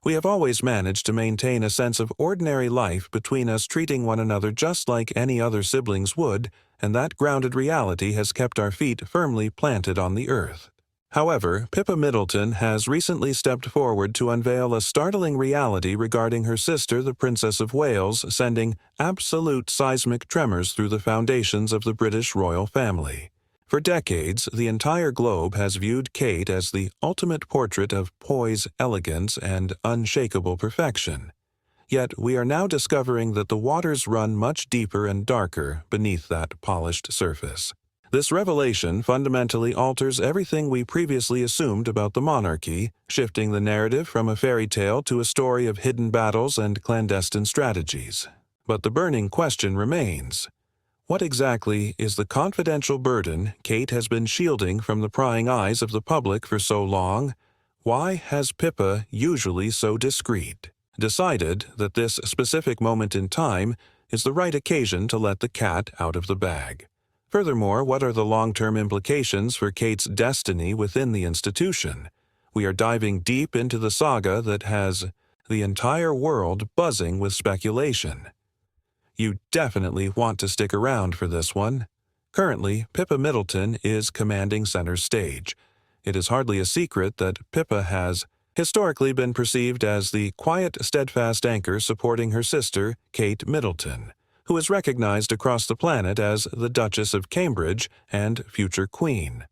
We have always managed to maintain a sense of ordinary life between us, treating one another just like any other siblings would, and that grounded reality has kept our feet firmly planted on the earth. However, Pippa Middleton has recently stepped forward to unveil a startling reality regarding her sister, the Princess of Wales, sending absolute seismic tremors through the foundations of the British royal family. For decades, the entire globe has viewed Kate as the ultimate portrait of poise, elegance, and unshakable perfection. Yet we are now discovering that the waters run much deeper and darker beneath that polished surface. This revelation fundamentally alters everything we previously assumed about the monarchy, shifting the narrative from a fairy tale to a story of hidden battles and clandestine strategies. But the burning question remains: what exactly is the confidential burden Kate has been shielding from the prying eyes of the public for so long? Why has Pippa, usually so discreet, decided that this specific moment in time is the right occasion to let the cat out of the bag? Furthermore, what are the long-term implications for Kate's destiny within the institution? We are diving deep into the saga that has the entire world buzzing with speculation. You definitely want to stick around for this one. Currently, Pippa Middleton is commanding center stage. It is hardly a secret that Pippa has historically been perceived as the quiet, steadfast anchor supporting her sister, Kate Middleton, who is recognized across the planet as the Duchess of Cambridge and future Queen.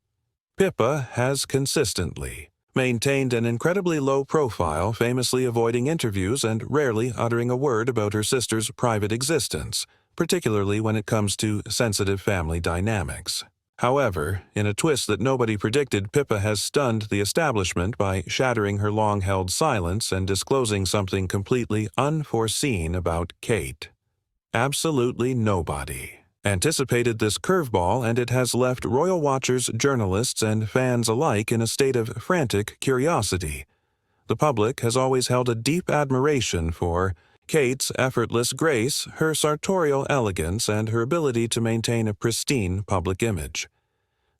Pippa has consistently maintained an incredibly low profile, famously avoiding interviews and rarely uttering a word about her sister's private existence, particularly when it comes to sensitive family dynamics. However, in a twist that nobody predicted, Pippa has stunned the establishment by shattering her long-held silence and disclosing something completely unforeseen about Kate. Absolutely nobody anticipated this curveball, and it has left royal watchers, journalists, and fans alike in a state of frantic curiosity. The public has always held a deep admiration for Kate's effortless grace, her sartorial elegance, and her ability to maintain a pristine public image.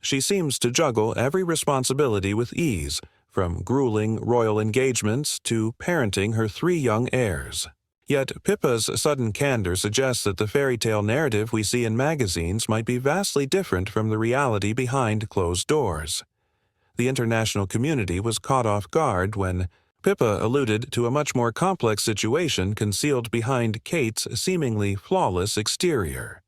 She seems to juggle every responsibility with ease, from grueling royal engagements to parenting her 3 young heirs. Yet Pippa's sudden candor suggests that the fairy tale narrative we see in magazines might be vastly different from the reality behind closed doors. The international community was caught off guard when Pippa alluded to a much more complex situation concealed behind Kate's seemingly flawless exterior.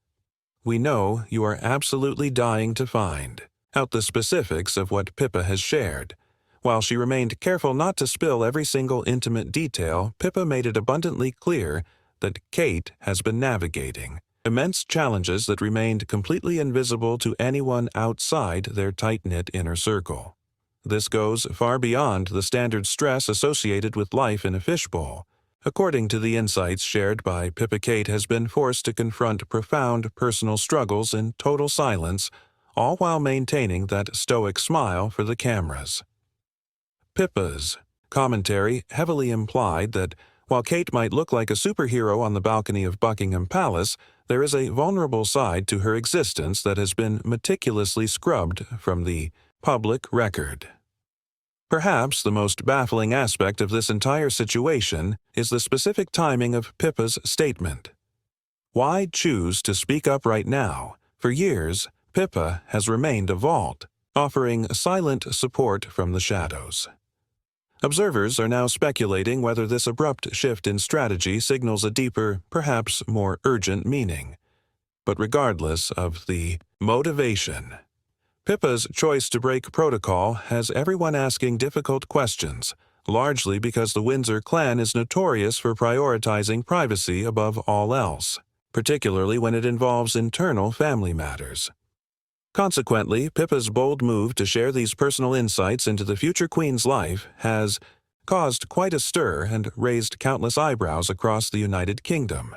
We know you are absolutely dying to find out the specifics of what Pippa has shared. While she remained careful not to spill every single intimate detail, Pippa made it abundantly clear that Kate has been navigating immense challenges that remained completely invisible to anyone outside their tight-knit inner circle. This goes far beyond the standard stress associated with life in a fishbowl. According to the insights shared by Pippa, Kate has been forced to confront profound personal struggles in total silence, all while maintaining that stoic smile for the cameras. Pippa's commentary heavily implied that while Kate might look like a superhero on the balcony of Buckingham Palace, there is a vulnerable side to her existence that has been meticulously scrubbed from the public record. Perhaps the most baffling aspect of this entire situation is the specific timing of Pippa's statement. Why choose to speak up right now? For years, Pippa has remained a vault, offering silent support from the shadows. Observers are now speculating whether this abrupt shift in strategy signals a deeper, perhaps more urgent meaning. But regardless of the motivation, Pippa's choice to break protocol has everyone asking difficult questions, largely because the Windsor clan is notorious for prioritizing privacy above all else, particularly when it involves internal family matters. Consequently, Pippa's bold move to share these personal insights into the future queen's life has caused quite a stir and raised countless eyebrows across the United Kingdom.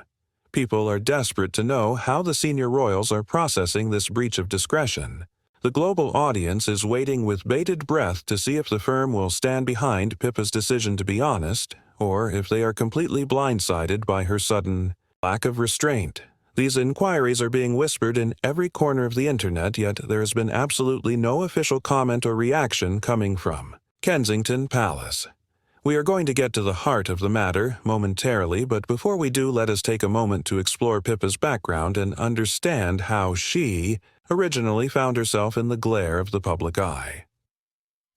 People are desperate to know how the senior royals are processing this breach of discretion. The global audience is waiting with bated breath to see if the firm will stand behind Pippa's decision to be honest, or if they are completely blindsided by her sudden lack of restraint. These inquiries are being whispered in every corner of the internet, yet there has been absolutely no official comment or reaction coming from Kensington Palace. We are going to get to the heart of the matter momentarily, but before we do, let us take a moment to explore Pippa's background and understand how she originally found herself in the glare of the public eye.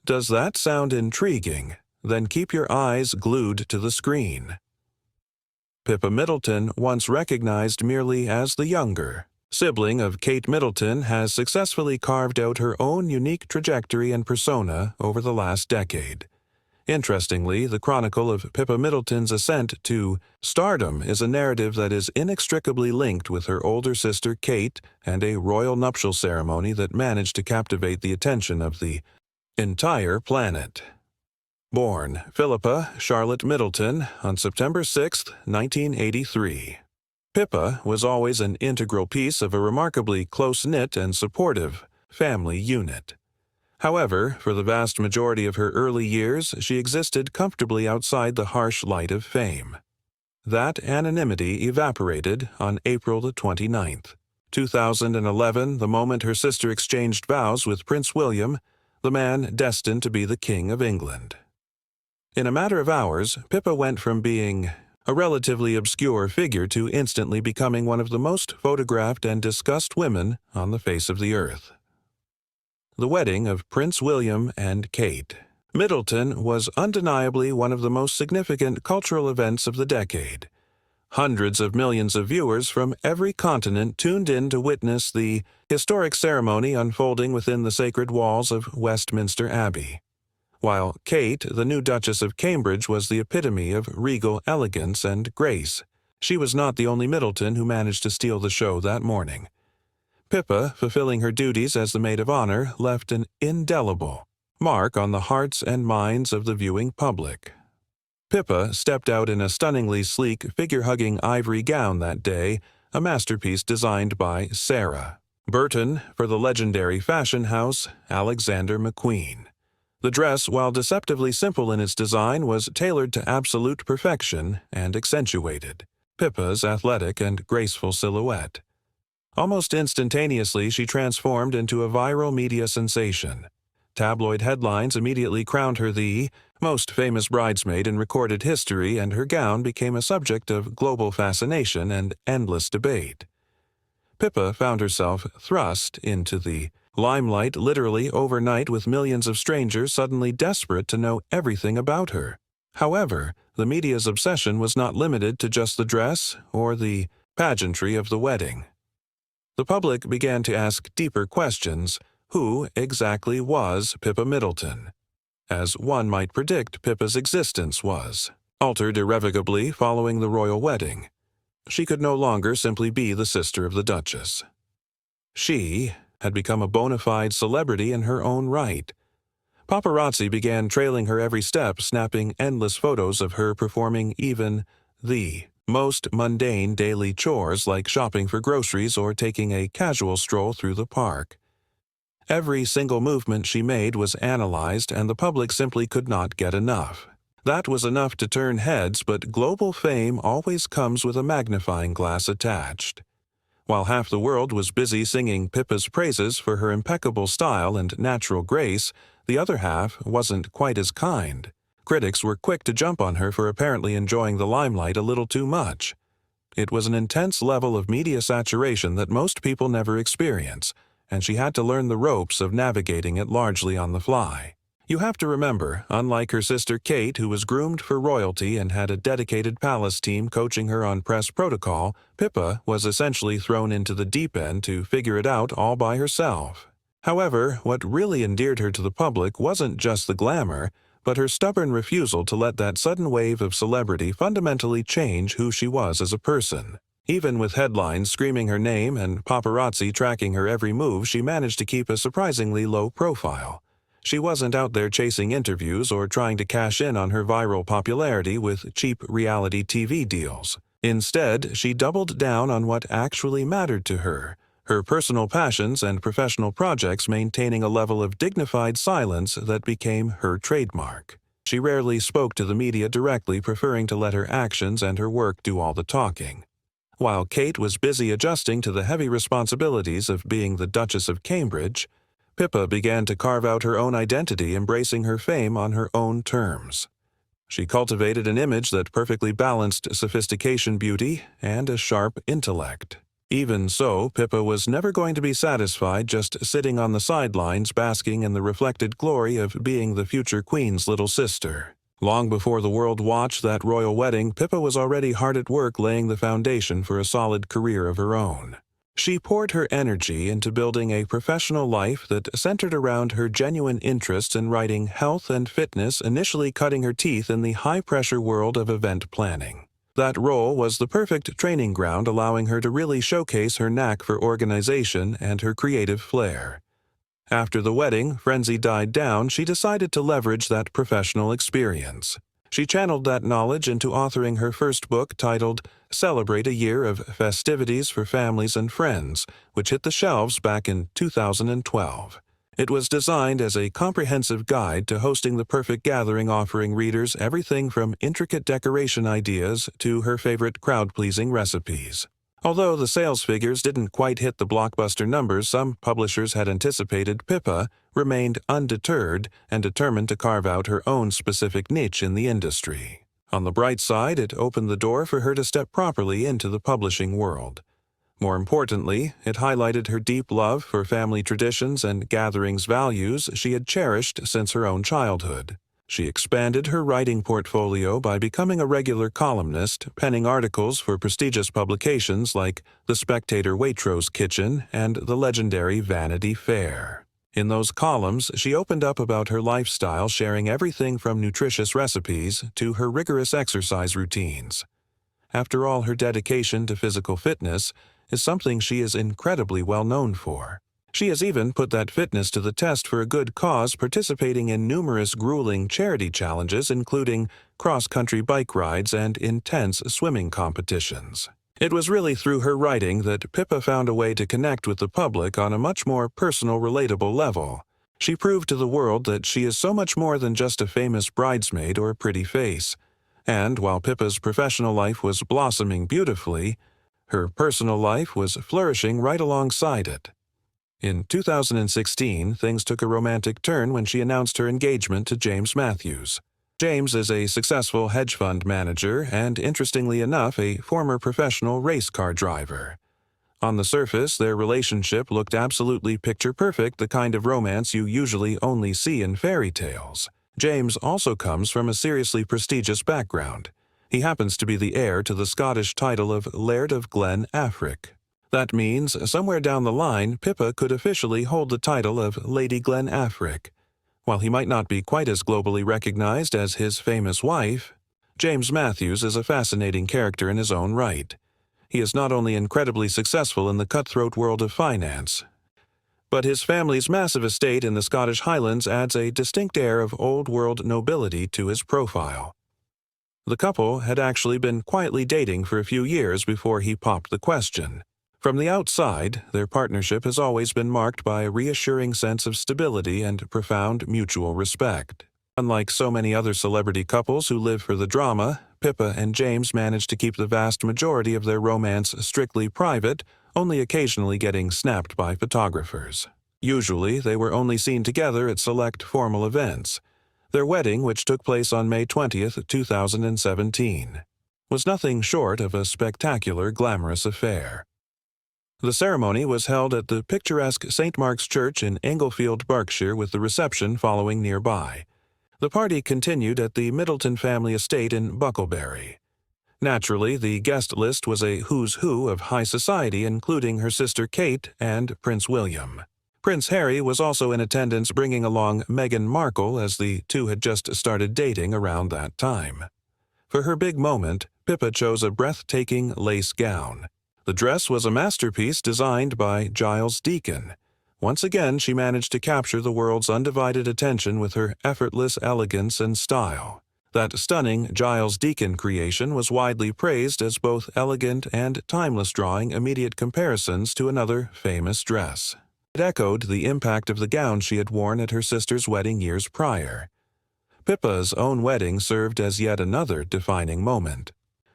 Does that sound intriguing? Then keep your eyes glued to the screen. Pippa Middleton, once recognized merely as the younger sibling of Kate Middleton, has successfully carved out her own unique trajectory and persona over the last decade. Interestingly, the chronicle of Pippa Middleton's ascent to stardom is a narrative that is inextricably linked with her older sister Kate and a royal nuptial ceremony that managed to captivate the attention of the entire planet. Born Philippa Charlotte Middleton on September 6, 1983. Pippa was always an integral piece of a remarkably close-knit and supportive family unit. However, for the vast majority of her early years, she existed comfortably outside the harsh light of fame. That anonymity evaporated on April the 29th, 2011, the moment her sister exchanged vows with Prince William, the man destined to be the King of England. In a matter of hours, Pippa went from being a relatively obscure figure to instantly becoming one of the most photographed and discussed women on the face of the earth. The wedding of Prince William and Kate Middleton was undeniably one of the most significant cultural events of the decade. Hundreds of millions of viewers from every continent tuned in to witness the historic ceremony unfolding within the sacred walls of Westminster Abbey. While Kate, the new Duchess of Cambridge, was the epitome of regal elegance and grace, she was not the only Middleton who managed to steal the show that morning. Pippa, fulfilling her duties as the maid of honor, left an indelible mark on the hearts and minds of the viewing public. Pippa stepped out in a stunningly sleek, figure-hugging ivory gown that day, a masterpiece designed by Sarah Burton for the legendary fashion house Alexander McQueen. The dress, while deceptively simple in its design, was tailored to absolute perfection and accentuated Pippa's athletic and graceful silhouette. Almost instantaneously, she transformed into a viral media sensation. Tabloid headlines immediately crowned her the most famous bridesmaid in recorded history, and her gown became a subject of global fascination and endless debate. Pippa found herself thrust into the limelight literally overnight, with millions of strangers suddenly desperate to know everything about her. However, the media's obsession was not limited to just the dress or the pageantry of the wedding. The public began to ask deeper questions. Who exactly was Pippa Middleton? As one might predict, Pippa's existence was altered irrevocably following the royal wedding. She could no longer simply be the sister of the Duchess. She had become a bona fide celebrity in her own right. Paparazzi began trailing her every step, snapping endless photos of her performing even the most mundane daily chores like shopping for groceries or taking a casual stroll through the park. Every single movement she made was analyzed, and the public simply could not get enough. That was enough to turn heads, but global fame always comes with a magnifying glass attached. While half the world was busy singing Pippa's praises for her impeccable style and natural grace, the other half wasn't quite as kind. Critics were quick to jump on her for apparently enjoying the limelight a little too much. It was an intense level of media saturation that most people never experience, and she had to learn the ropes of navigating it largely on the fly. You have to remember, unlike her sister Kate, who was groomed for royalty and had a dedicated palace team coaching her on press protocol, Pippa was essentially thrown into the deep end to figure it out all by herself. However, what really endeared her to the public wasn't just the glamour, but her stubborn refusal to let that sudden wave of celebrity fundamentally change who she was as a person. Even with headlines screaming her name and paparazzi tracking her every move, she managed to keep a surprisingly low profile. She wasn't out there chasing interviews or trying to cash in on her viral popularity with cheap reality TV deals. Instead, she doubled down on what actually mattered to her personal passions and professional projects, maintaining a level of dignified silence that became her trademark. She rarely spoke to the media directly, preferring to let her actions and her work do all the talking. While Kate was busy adjusting to the heavy responsibilities of being the Duchess of Cambridge, Pippa began to carve out her own identity, embracing her fame on her own terms. She cultivated an image that perfectly balanced sophistication, beauty, and a sharp intellect. Even so, Pippa was never going to be satisfied just sitting on the sidelines basking in the reflected glory of being the future queen's little sister. Long before the world watched that royal wedding, Pippa was already hard at work laying the foundation for a solid career of her own. She poured her energy into building a professional life that centered around her genuine interests in writing health and fitness, initially cutting her teeth in the high-pressure world of event planning. That role was the perfect training ground, allowing her to really showcase her knack for organization and her creative flair. After the wedding frenzy died down, she decided to leverage that professional experience. She channeled that knowledge into authoring her first book titled Celebrate a Year of Festivities for Families and Friends, which hit the shelves back in 2012. It was designed as a comprehensive guide to hosting the perfect gathering, offering readers everything from intricate decoration ideas to her favorite crowd-pleasing recipes. Although the sales figures didn't quite hit the blockbuster numbers some publishers had anticipated, Pippa remained undeterred and determined to carve out her own specific niche in the industry. On the bright side, it opened the door for her to step properly into the publishing world. More importantly, it highlighted her deep love for family traditions and gatherings values she had cherished since her own childhood. She expanded her writing portfolio by becoming a regular columnist, penning articles for prestigious publications like The Spectator Waitrose Kitchen and the legendary Vanity Fair. In those columns, she opened up about her lifestyle, sharing everything from nutritious recipes to her rigorous exercise routines. After all, her dedication to physical fitness is something she is incredibly well known for. She has even put that fitness to the test for a good cause, participating in numerous grueling charity challenges, including cross-country bike rides and intense swimming competitions. It was really through her writing that Pippa found a way to connect with the public on a much more personal, relatable level. She proved to the world that she is so much more than just a famous bridesmaid or a pretty face. And while Pippa's professional life was blossoming beautifully, her personal life was flourishing right alongside it. In 2016, things took a romantic turn when she announced her engagement to James Matthews. James is a successful hedge fund manager and, interestingly enough, a former professional race car driver. On the surface, their relationship looked absolutely picture-perfect, the kind of romance you usually only see in fairy tales. James also comes from a seriously prestigious background. He happens to be the heir to the Scottish title of Laird of Glen Affric. That means, somewhere down the line, Pippa could officially hold the title of Lady Glen Affric. While he might not be quite as globally recognized as his famous wife, James Matthews is a fascinating character in his own right. He is not only incredibly successful in the cutthroat world of finance, but his family's massive estate in the Scottish Highlands adds a distinct air of old-world nobility to his profile. The couple had actually been quietly dating for a few years before he popped the question. From the outside, their partnership has always been marked by a reassuring sense of stability and profound mutual respect. Unlike so many other celebrity couples who live for the drama, Pippa and James managed to keep the vast majority of their romance strictly private, only occasionally getting snapped by photographers. Usually, they were only seen together at select formal events. Their wedding, which took place on May 20th, 2017, was nothing short of a spectacular, glamorous affair. The ceremony was held at the picturesque St. Mark's Church in Englefield, Berkshire, with the reception following nearby. The party continued at the Middleton family estate in Bucklebury. Naturally, the guest list was a who's who of high society, including her sister Kate and Prince William. Prince Harry was also in attendance, bringing along Meghan Markle, as the two had just started dating around that time. For her big moment, Pippa chose a breathtaking lace gown. The dress was a masterpiece designed by Giles Deacon. Once again, she managed to capture the world's undivided attention with her effortless elegance and style. That stunning Giles Deacon creation was widely praised as both elegant and timeless, drawing immediate comparisons to another famous dress. It echoed the impact of the gown she had worn at her sister's wedding years prior. Pippa's own wedding served as yet another defining moment,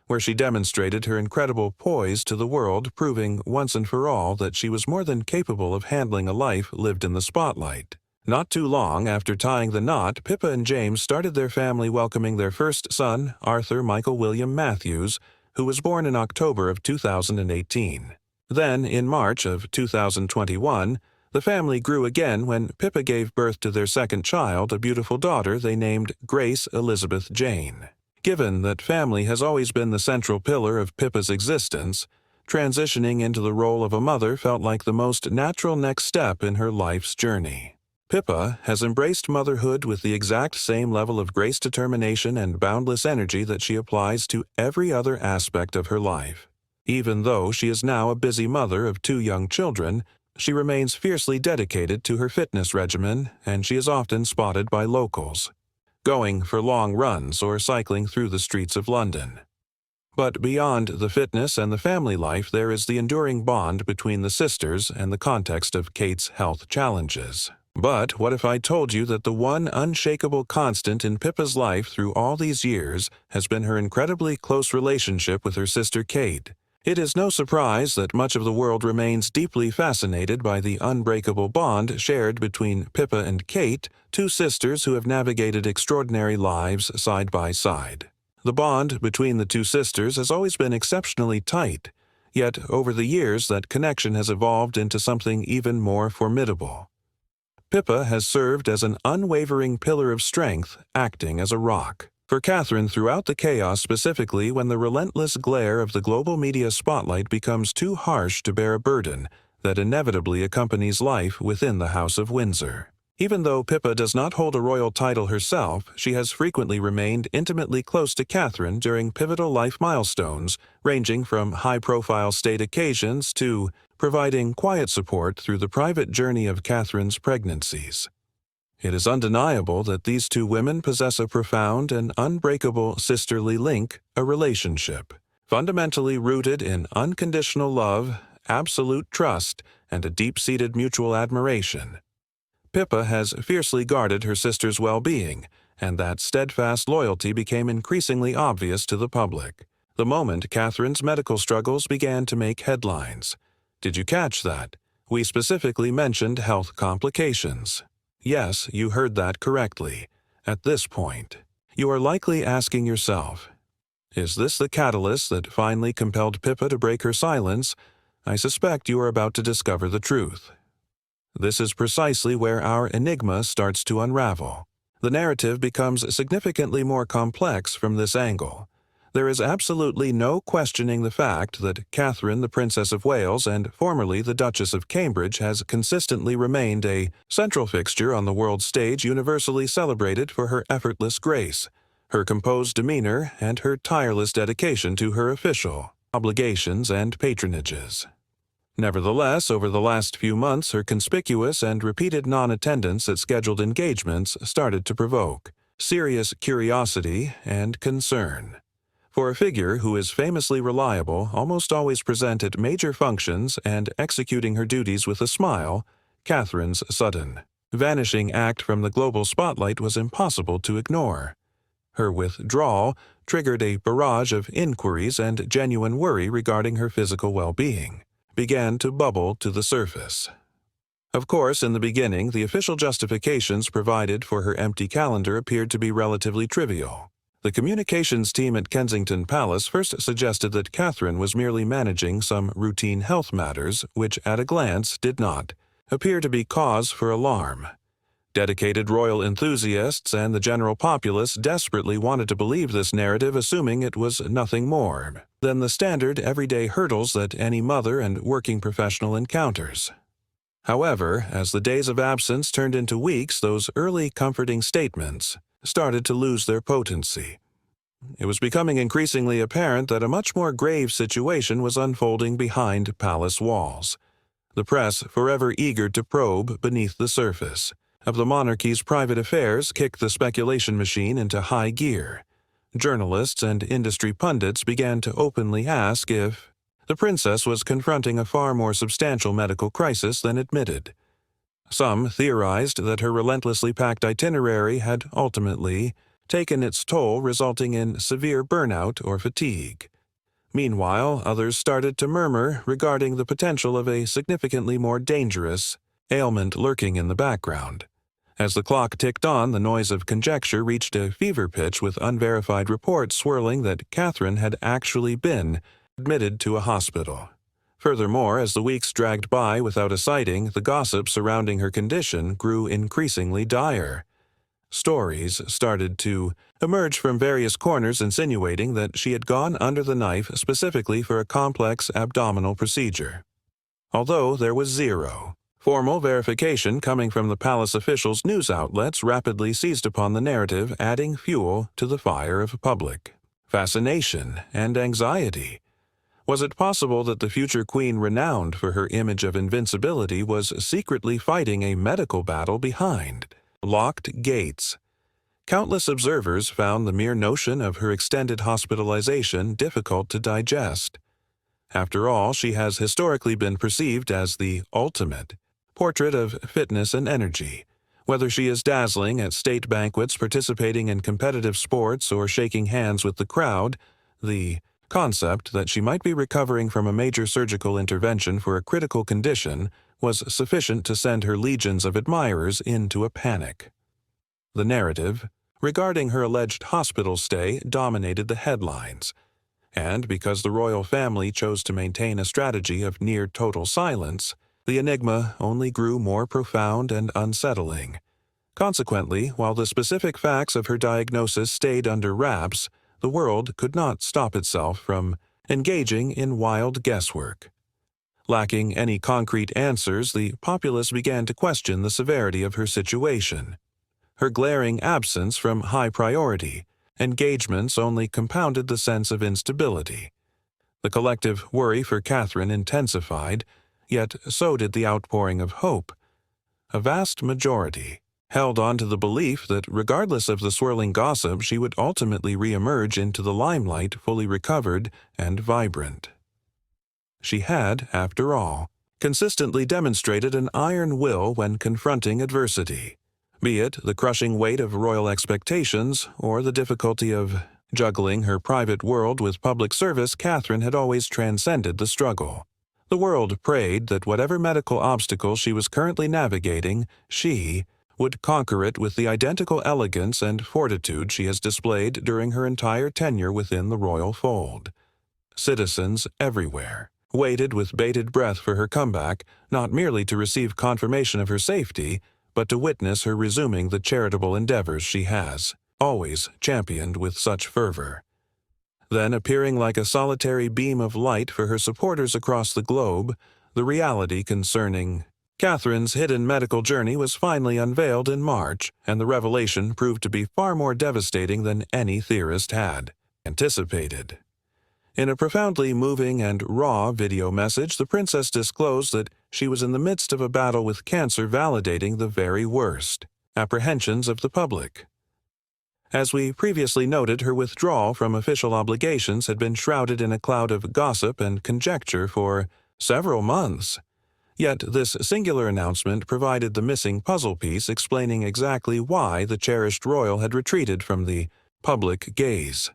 where she demonstrated her incredible poise to the world, proving once and for all that she was more than capable of handling a life lived in the spotlight. Not too long after tying the knot, Pippa and James started their family welcoming their first son, Arthur Michael William Matthews, who was born in October of 2018. Then, in March of 2021, the family grew again when Pippa gave birth to their second child, a beautiful daughter they named Grace Elizabeth Jane. Given that family has always been the central pillar of Pippa's existence, transitioning into the role of a mother felt like the most natural next step in her life's journey. Pippa has embraced motherhood with the exact same level of grace, determination, and boundless energy that she applies to every other aspect of her life. Even though she is now a busy mother of 2 young children, she remains fiercely dedicated to her fitness regimen, and she is often spotted by locals, going for long runs or cycling through the streets of London. But beyond the fitness and the family life, there is the enduring bond between the sisters and the context of Kate's health challenges. But what if I told you that the one unshakable constant in Pippa's life through all these years has been her incredibly close relationship with her sister Kate? It is no surprise that much of the world remains deeply fascinated by the unbreakable bond shared between Pippa and Kate, 2 sisters who have navigated extraordinary lives side by side. The bond between the 2 sisters has always been exceptionally tight, yet over the years that connection has evolved into something even more formidable. Pippa has served as an unwavering pillar of strength, acting as a rock for Catherine throughout the chaos, specifically when the relentless glare of the global media spotlight becomes too harsh to bear a burden that inevitably accompanies life within the House of Windsor. Even though Pippa does not hold a royal title herself, she has frequently remained intimately close to Catherine during pivotal life milestones, ranging from high-profile state occasions to providing quiet support through the private journey of Catherine's pregnancies. It is undeniable that these 2 women possess a profound and unbreakable sisterly link, a relationship, fundamentally rooted in unconditional love, absolute trust, and a deep-seated mutual admiration. Pippa has fiercely guarded her sister's well-being, and that steadfast loyalty became increasingly obvious to the public the moment Catherine's medical struggles began to make headlines. Did you catch that? We specifically mentioned health complications. Yes, you heard that correctly. At this point, you are likely asking yourself, is this the catalyst that finally compelled Pippa to break her silence? I suspect you are about to discover the truth. This is precisely where our enigma starts to unravel. The narrative becomes significantly more complex from this angle. There is absolutely no questioning the fact that Catherine, the Princess of Wales and formerly the Duchess of Cambridge, has consistently remained a central fixture on the world stage, universally celebrated for her effortless grace, her composed demeanor, and her tireless dedication to her official obligations and patronages. Nevertheless, over the last few months, her conspicuous and repeated non-attendance at scheduled engagements started to provoke serious curiosity and concern. For a figure who is famously reliable, almost always present at major functions, and executing her duties with a smile, Catherine's sudden, vanishing act from the global spotlight was impossible to ignore. Her withdrawal triggered a barrage of inquiries, and genuine worry regarding her physical well-being began to bubble to the surface. Of course, in the beginning, the official justifications provided for her empty calendar appeared to be relatively trivial. The communications team at Kensington Palace first suggested that Catherine was merely managing some routine health matters, which at a glance did not appear to be cause for alarm. Dedicated royal enthusiasts and the general populace desperately wanted to believe this narrative, assuming it was nothing more than the standard everyday hurdles that any mother and working professional encounters. However, as the days of absence turned into weeks, those early comforting statements started to lose their potency. It was becoming increasingly apparent that a much more grave situation was unfolding behind palace walls. The press, forever eager to probe beneath the surface of the monarchy's private affairs, kicked the speculation machine into high gear. Journalists and industry pundits began to openly ask if the princess was confronting a far more substantial medical crisis than admitted. Some theorized that her relentlessly packed itinerary had ultimately taken its toll, resulting in severe burnout or fatigue. Meanwhile, others started to murmur regarding the potential of a significantly more dangerous ailment lurking in the background. As the clock ticked on, the noise of conjecture reached a fever pitch with unverified reports swirling that Catherine had actually been admitted to a hospital. Furthermore, as the weeks dragged by without a sighting, the gossip surrounding her condition grew increasingly dire. Stories started to emerge from various corners insinuating that she had gone under the knife specifically for a complex abdominal procedure. Although there was zero formal verification coming from the palace officials, news outlets rapidly seized upon the narrative, adding fuel to the fire of public fascination and anxiety. Was it possible that the future queen, renowned for her image of invincibility, was secretly fighting a medical battle behind locked gates? Countless observers found the mere notion of her extended hospitalization difficult to digest. After all, she has historically been perceived as the ultimate portrait of fitness and energy. Whether she is dazzling at state banquets, participating in competitive sports, or shaking hands with the crowd, the concept that she might be recovering from a major surgical intervention for a critical condition was sufficient to send her legions of admirers into a panic. The narrative regarding her alleged hospital stay dominated the headlines, and because the royal family chose to maintain a strategy of near-total silence, the enigma only grew more profound and unsettling. Consequently, while the specific facts of her diagnosis stayed under wraps, the world could not stop itself from engaging in wild guesswork. Lacking any concrete answers, the populace began to question the severity of her situation. Her glaring absence from high priority engagements only compounded the sense of instability. The collective worry for Catherine intensified, yet so did the outpouring of hope. A vast majority held on to the belief that regardless of the swirling gossip, she would ultimately re-emerge into the limelight fully recovered and vibrant. She had, after all, consistently demonstrated an iron will when confronting adversity, be it the crushing weight of royal expectations or the difficulty of juggling her private world with public service. Catherine had always transcended the struggle. The world prayed that whatever medical obstacle she was currently navigating, she would conquer it with the identical elegance and fortitude she has displayed during her entire tenure within the royal fold. Citizens everywhere waited with bated breath for her comeback, not merely to receive confirmation of her safety, but to witness her resuming the charitable endeavors she has always championed with such fervor. Then, appearing like a solitary beam of light for her supporters across the globe, the reality concerning Catherine's hidden medical journey was finally unveiled in March, and the revelation proved to be far more devastating than any theorist had anticipated. In a profoundly moving and raw video message, the princess disclosed that she was in the midst of a battle with cancer, validating the very worst apprehensions of the public. As we previously noted, her withdrawal from official obligations had been shrouded in a cloud of gossip and conjecture for several months. Yet this singular announcement provided the missing puzzle piece explaining exactly why the cherished royal had retreated from the public gaze.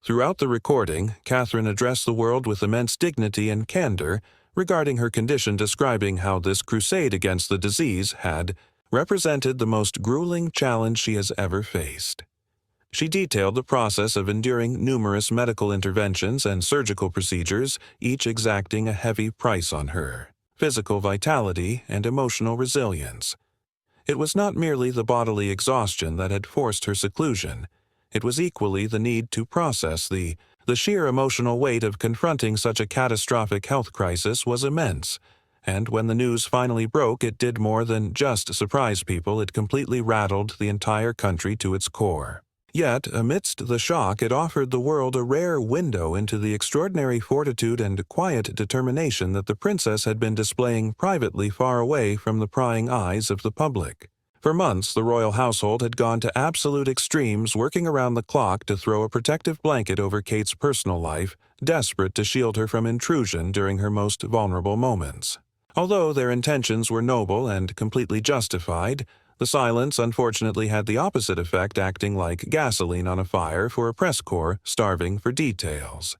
Throughout the recording, Catherine addressed the world with immense dignity and candor regarding her condition, describing how this crusade against the disease had represented the most grueling challenge she has ever faced. She detailed the process of enduring numerous medical interventions and surgical procedures, each exacting a heavy price on her physical vitality and emotional resilience. It was not merely the bodily exhaustion that had forced her seclusion. It was equally the need to process the sheer emotional weight of confronting such a catastrophic health crisis was immense, and when the news finally broke, it did more than just surprise people. It completely rattled the entire country to its core. Yet, amidst the shock, it offered the world a rare window into the extraordinary fortitude and quiet determination that the princess had been displaying privately, far away from the prying eyes of the public. For months, the royal household had gone to absolute extremes, working around the clock to throw a protective blanket over Kate's personal life, desperate to shield her from intrusion during her most vulnerable moments. Although their intentions were noble and completely justified, the silence unfortunately had the opposite effect, acting like gasoline on a fire for a press corps starving for details.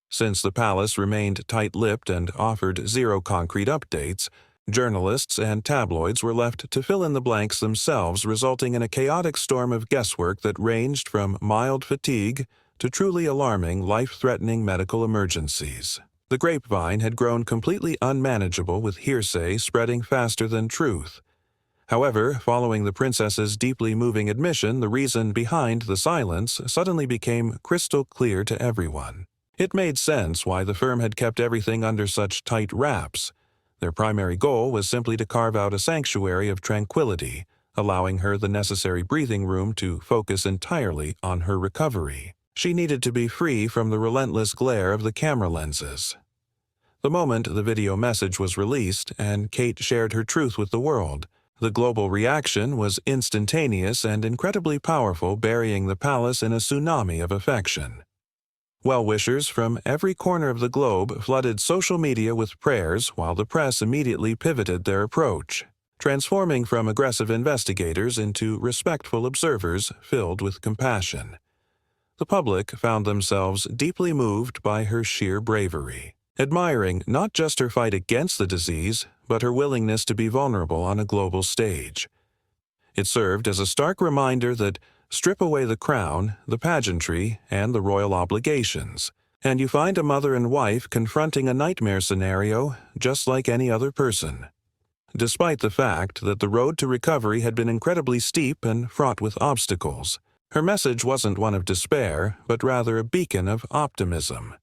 Since the palace remained tight-lipped and offered zero concrete updates, Journalists and tabloids were left to fill in the blanks themselves, resulting in a chaotic storm of guesswork that ranged from mild fatigue to truly alarming, life-threatening medical emergencies. The grapevine had grown completely unmanageable, with hearsay spreading faster than truth. However, following the princess's deeply moving admission, the reason behind the silence suddenly became crystal clear to everyone. It made sense why the firm had kept everything under such tight wraps. Their primary goal was simply to carve out a sanctuary of tranquility, allowing her the necessary breathing room to focus entirely on her recovery. She needed to be free from the relentless glare of the camera lenses. The moment the video message was released and Kate shared her truth with the world, the global reaction was instantaneous and incredibly powerful, burying the palace in a tsunami of affection. Well-wishers from every corner of the globe flooded social media with prayers, while the press immediately pivoted their approach, transforming from aggressive investigators into respectful observers filled with compassion. The public found themselves deeply moved by her sheer bravery, admiring not just her fight against the disease, but her willingness to be vulnerable on a global stage. It served as a stark reminder that strip away the crown, the pageantry, and the royal obligations, and you find a mother and wife confronting a nightmare scenario just like any other person. Despite the fact that the road to recovery had been incredibly steep and fraught with obstacles, her message wasn't one of despair, but rather a beacon of optimism.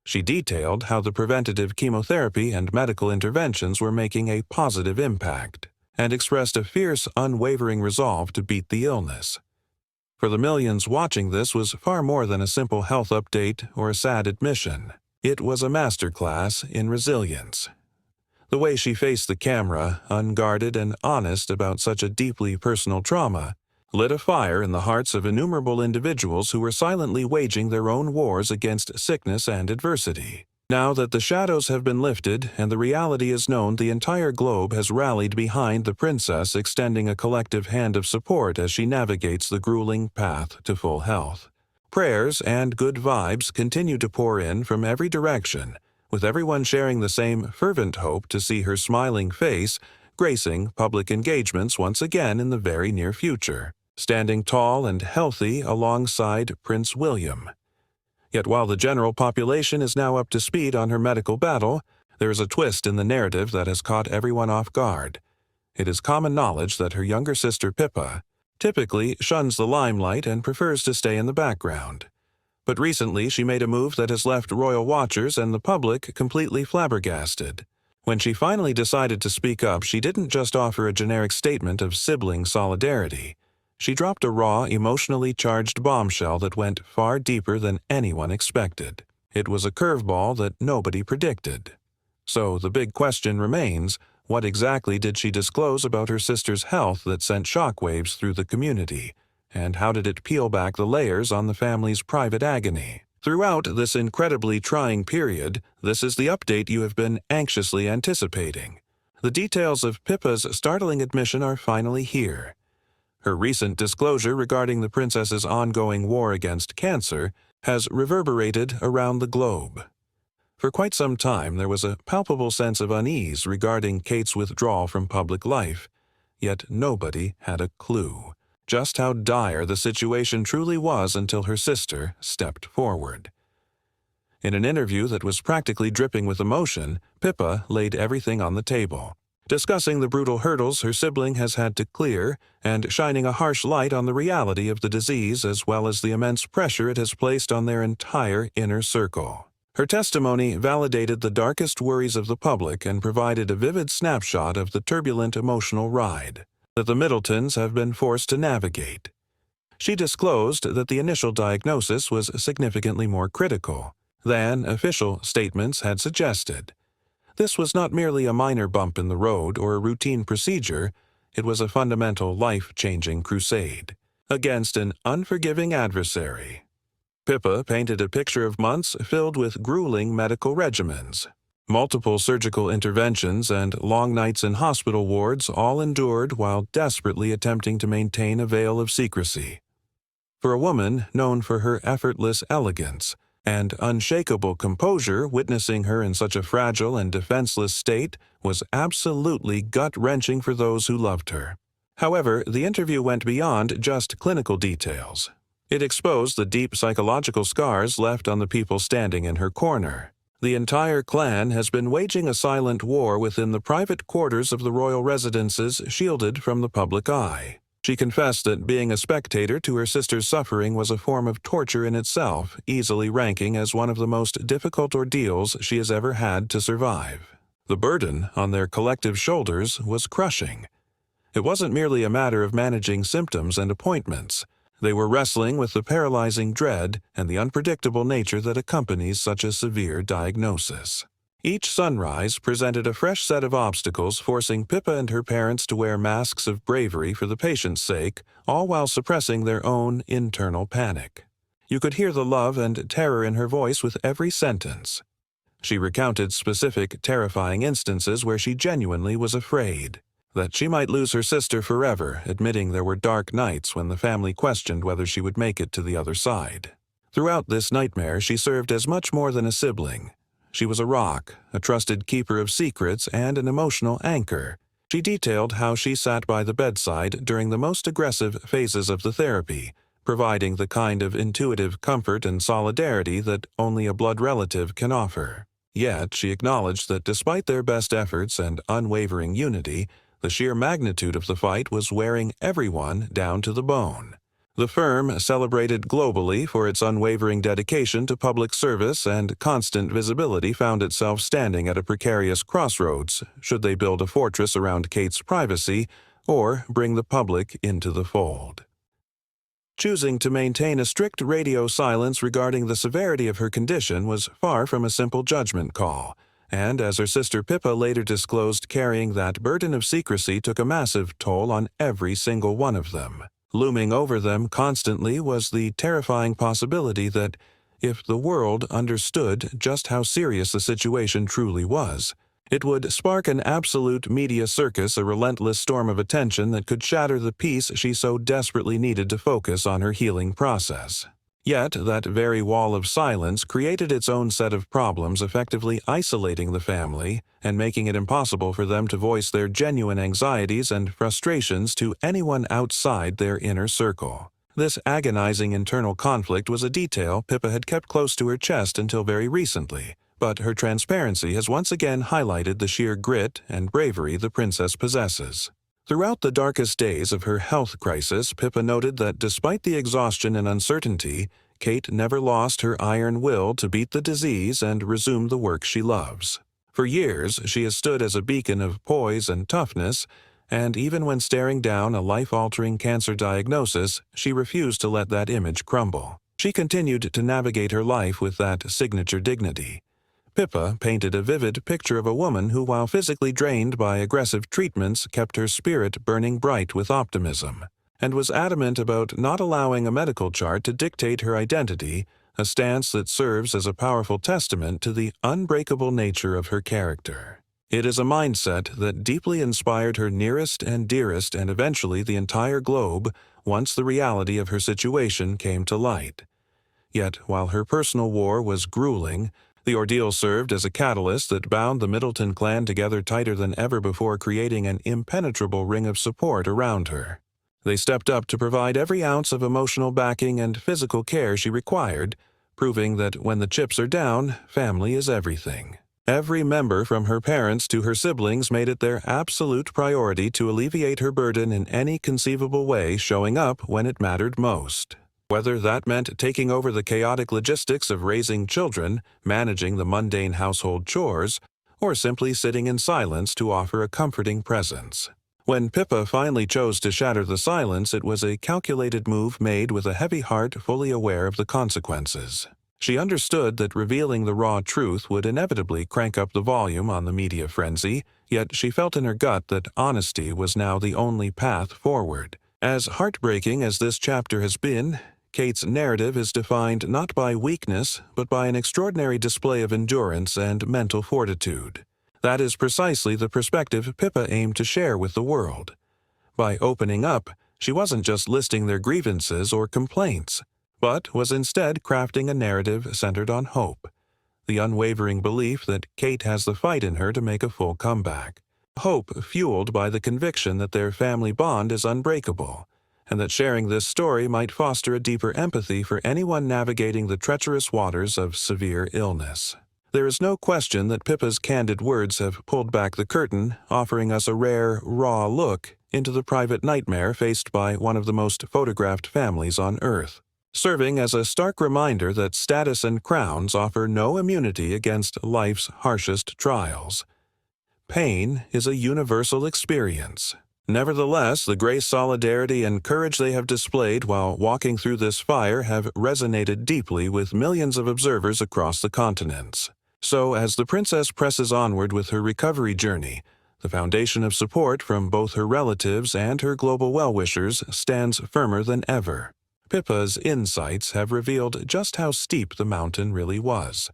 She detailed how the preventative chemotherapy and medical interventions were making a positive impact, and expressed a fierce, unwavering resolve to beat the illness. For the millions watching, this was far more than a simple health update or a sad admission. It was a masterclass in resilience. The way she faced the camera, unguarded and honest about such a deeply personal trauma, lit a fire in the hearts of innumerable individuals who were silently waging their own wars against sickness and adversity. Now that the shadows have been lifted and the reality is known, the entire globe has rallied behind the princess, extending a collective hand of support as she navigates the grueling path to full health. Prayers and good vibes continue to pour in from every direction, with everyone sharing the same fervent hope to see her smiling face gracing public engagements once again in the very near future, standing tall and healthy alongside Prince William. Yet while the general population is now up to speed on her medical battle, there is a twist in the narrative that has caught everyone off guard. It is common knowledge that her younger sister Pippa typically shuns the limelight and prefers to stay in the background. But recently she made a move that has left royal watchers and the public completely flabbergasted. When she finally decided to speak up, she didn't just offer a generic statement of sibling solidarity. She dropped a raw, emotionally charged bombshell that went far deeper than anyone expected. It was a curveball that nobody predicted. So the big question remains, what exactly did she disclose about her sister's health that sent shockwaves through the community? And how did it peel back the layers on the family's private agony? Throughout this incredibly trying period, this is the update you have been anxiously anticipating. The details of Pippa's startling admission are finally here. Her recent disclosure regarding the princess's ongoing war against cancer has reverberated around the globe. For quite some time, there was a palpable sense of unease regarding Kate's withdrawal from public life, yet nobody had a clue just how dire the situation truly was until her sister stepped forward. In an interview that was practically dripping with emotion, Pippa laid everything on the table, discussing the brutal hurdles her sibling has had to clear and shining a harsh light on the reality of the disease as well as the immense pressure it has placed on their entire inner circle. Her testimony validated the darkest worries of the public and provided a vivid snapshot of the turbulent emotional ride that the Middletons have been forced to navigate. She disclosed that the initial diagnosis was significantly more critical than official statements had suggested. This was not merely a minor bump in the road or a routine procedure, it was a fundamental, life-changing crusade against an unforgiving adversary. Pippa painted a picture of months filled with grueling medical regimens, multiple surgical interventions, and long nights in hospital wards, all endured while desperately attempting to maintain a veil of secrecy. For a woman known for her effortless elegance, And unshakable composure, witnessing her in such a fragile and defenseless state, was absolutely gut-wrenching for those who loved her. However, the interview went beyond just clinical details. It exposed the deep psychological scars left on the people standing in her corner. The entire clan has been waging a silent war within the private quarters of the royal residences, shielded from the public eye. She confessed that being a spectator to her sister's suffering was a form of torture in itself, easily ranking as one of the most difficult ordeals she has ever had to survive. The burden on their collective shoulders was crushing. It wasn't merely a matter of managing symptoms and appointments. They were wrestling with the paralyzing dread and the unpredictable nature that accompanies such a severe diagnosis. Each sunrise presented a fresh set of obstacles, forcing Pippa and her parents to wear masks of bravery for the patient's sake, all while suppressing their own internal panic. You could hear the love and terror in her voice with every sentence. She recounted specific, terrifying instances where she genuinely was afraid that she might lose her sister forever, admitting there were dark nights when the family questioned whether she would make it to the other side. Throughout this nightmare, she served as much more than a sibling. She was a rock, a trusted keeper of secrets, and an emotional anchor. She detailed how she sat by the bedside during the most aggressive phases of the therapy, providing the kind of intuitive comfort and solidarity that only a blood relative can offer. Yet, she acknowledged that despite their best efforts and unwavering unity, the sheer magnitude of the fight was wearing everyone down to the bone. The firm, celebrated globally for its unwavering dedication to public service and constant visibility, found itself standing at a precarious crossroads. Should they build a fortress around Kate's privacy or bring the public into the fold? Choosing to maintain a strict radio silence regarding the severity of her condition was far from a simple judgment call, and as her sister Pippa later disclosed, carrying that burden of secrecy took a massive toll on every single one of them. Looming over them constantly was the terrifying possibility that, if the world understood just how serious the situation truly was, it would spark an absolute media circus, a relentless storm of attention that could shatter the peace she so desperately needed to focus on her healing process. Yet, that very wall of silence created its own set of problems, effectively isolating the family and making it impossible for them to voice their genuine anxieties and frustrations to anyone outside their inner circle. This agonizing internal conflict was a detail Pippa had kept close to her chest until very recently, but her transparency has once again highlighted the sheer grit and bravery the princess possesses. Throughout the darkest days of her health crisis, Pippa noted that despite the exhaustion and uncertainty, Kate never lost her iron will to beat the disease and resume the work she loves. For years, she has stood as a beacon of poise and toughness, and even when staring down a life-altering cancer diagnosis, she refused to let that image crumble. She continued to navigate her life with that signature dignity. Pippa painted a vivid picture of a woman who, while physically drained by aggressive treatments, kept her spirit burning bright with optimism, and was adamant about not allowing a medical chart to dictate her identity, a stance that serves as a powerful testament to the unbreakable nature of her character. It is a mindset that deeply inspired her nearest and dearest, and eventually the entire globe, once the reality of her situation came to light. Yet, while her personal war was grueling, the ordeal served as a catalyst that bound the Middleton clan together tighter than ever before, creating an impenetrable ring of support around her. They stepped up to provide every ounce of emotional backing and physical care she required, proving that when the chips are down, family is everything. Every member, from her parents to her siblings, made it their absolute priority to alleviate her burden in any conceivable way, showing up when it mattered most. Whether that meant taking over the chaotic logistics of raising children, managing the mundane household chores, or simply sitting in silence to offer a comforting presence. When Pippa finally chose to shatter the silence, it was a calculated move made with a heavy heart, fully aware of the consequences. She understood that revealing the raw truth would inevitably crank up the volume on the media frenzy, yet she felt in her gut that honesty was now the only path forward. As heartbreaking as this chapter has been, Kate's narrative is defined not by weakness, but by an extraordinary display of endurance and mental fortitude. That is precisely the perspective Pippa aimed to share with the world. By opening up, she wasn't just listing their grievances or complaints, but was instead crafting a narrative centered on hope, the unwavering belief that Kate has the fight in her to make a full comeback. Hope fueled by the conviction that their family bond is unbreakable, and that sharing this story might foster a deeper empathy for anyone navigating the treacherous waters of severe illness. There is no question that Pippa's candid words have pulled back the curtain, offering us a rare, raw look into the private nightmare faced by one of the most photographed families on Earth, serving as a stark reminder that status and crowns offer no immunity against life's harshest trials. Pain is a universal experience. Nevertheless, the grace, solidarity, and courage they have displayed while walking through this fire have resonated deeply with millions of observers across the continents. So, as the princess presses onward with her recovery journey, the foundation of support from both her relatives and her global well-wishers stands firmer than ever. Pippa's insights have revealed just how steep the mountain really was.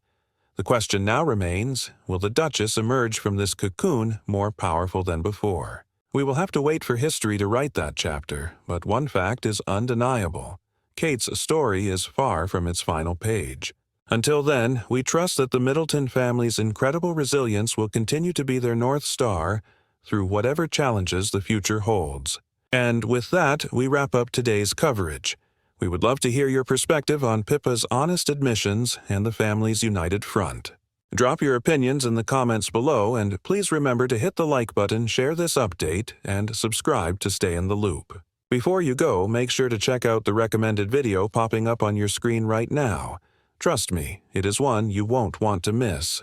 The question now remains, will the Duchess emerge from this cocoon more powerful than before? We will have to wait for history to write that chapter, but one fact is undeniable. Kate's story is far from its final page. Until then, we trust that the Middleton family's incredible resilience will continue to be their North Star through whatever challenges the future holds. And with that, we wrap up today's coverage. We would love to hear your perspective on Pippa's honest admissions and the family's united front. Drop your opinions in the comments below, and please remember to hit the like button, share this update, and subscribe to stay in the loop. Before you go, make sure to check out the recommended video popping up on your screen right now. Trust me, it is one you won't want to miss.